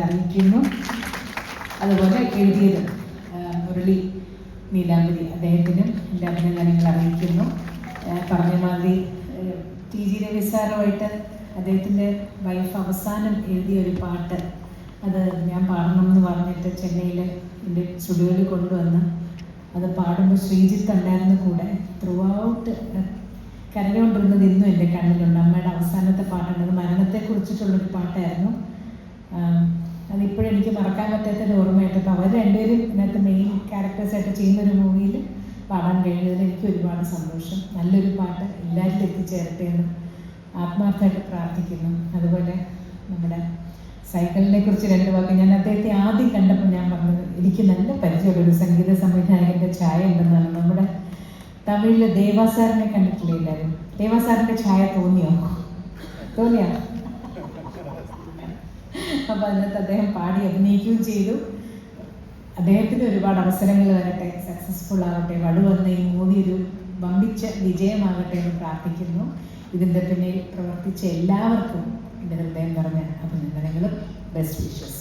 അറിയിക്കുന്നു. അതുപോലെ എഴുതിയത് മുരളി നീലാംബരി, അദ്ദേഹത്തിനും എൻ്റെ അഭിനന്ദനങ്ങൾ അറിയിക്കുന്നു. പറഞ്ഞ മാതിരി TG രവി സാറുമായിട്ട് അദ്ദേഹത്തിൻ്റെ വൈഫ് അവസാനം എഴുതിയ ഒരു പാട്ട്, അത് ഞാൻ പാടണം എന്ന് പറഞ്ഞിട്ട് ചെന്നൈയിൽ എൻ്റെ സ്റ്റുഡിയോയിൽ കൊണ്ടുവന്ന് അത് പാടുമ്പോൾ ശ്രീജിത്ത് ഉണ്ടായിരുന്ന കൂടെ ത്രൂ ഔട്ട് കരഞ്ഞുകൊണ്ടിരുന്നത് ഇന്നും എൻ്റെ കണ്ണിലുണ്ട്. അമ്മയുടെ അവസാനത്തെ പാട്ടുണ്ടത് മരണത്തെക്കുറിച്ചിട്ടുള്ളൊരു പാട്ടായിരുന്നു. അതിപ്പോഴും എനിക്ക് മറക്കാൻ പറ്റാത്തൊരു ഓർമ്മയായിട്ട്. അപ്പോൾ അവർ രണ്ടുപേരും ഇതിനകത്ത് മെയിൻ ക്യാരക്ടേഴ്സായിട്ട് ചെയ്യുന്നൊരു മൂവിയിൽ പാടാൻ കഴിഞ്ഞതിൽ എനിക്ക് ഒരുപാട് സന്തോഷം. നല്ലൊരു പാട്ട് എല്ലാവരിലും എത്തിച്ചേരട്ടെ എന്ന് ആത്മാർത്ഥമായിട്ട് പ്രാർത്ഥിക്കുന്നു. അതുപോലെ നമ്മുടെ സൈക്കിളിനെ കുറിച്ച് രണ്ട് വാക്ക്. ഞാൻ അദ്ദേഹത്തെ ആദ്യം കണ്ടപ്പോൾ ഞാൻ പറഞ്ഞത് എനിക്ക് നല്ല പരിചയമുള്ളൊരു സംഗീത സംവിധായകൻ്റെ ഛായ ഉണ്ടെന്നാണ്. നമ്മുടെ തമിഴിലെ ദേവാസാറിനെ കണ്ടിട്ടില്ല എല്ലാവരും? ദേവാസാറിൻ്റെ ഛായ തോന്നിയോ? അപ്പോൾ അതിനകത്ത് അദ്ദേഹം പാടി അഭിനയിക്കുകയും ചെയ്തു. അദ്ദേഹത്തിന് ഒരുപാട് അവസരങ്ങൾ വരട്ടെ, സക്സസ്ഫുൾ ആവട്ടെ, വടുവന്ന ഈ മൂവി ഒരു വമ്പിച്ച വിജയമാകട്ടെ എന്ന് പ്രാർത്ഥിക്കുന്നു. ഇതിൻ്റെ പിന്നിൽ പ്രവർത്തിച്ച എല്ലാവർക്കും എൻ്റെ ഹൃദയം നിറഞ്ഞ അഭിനന്ദനങ്ങളും ബെസ്റ്റ് വിഷസ്.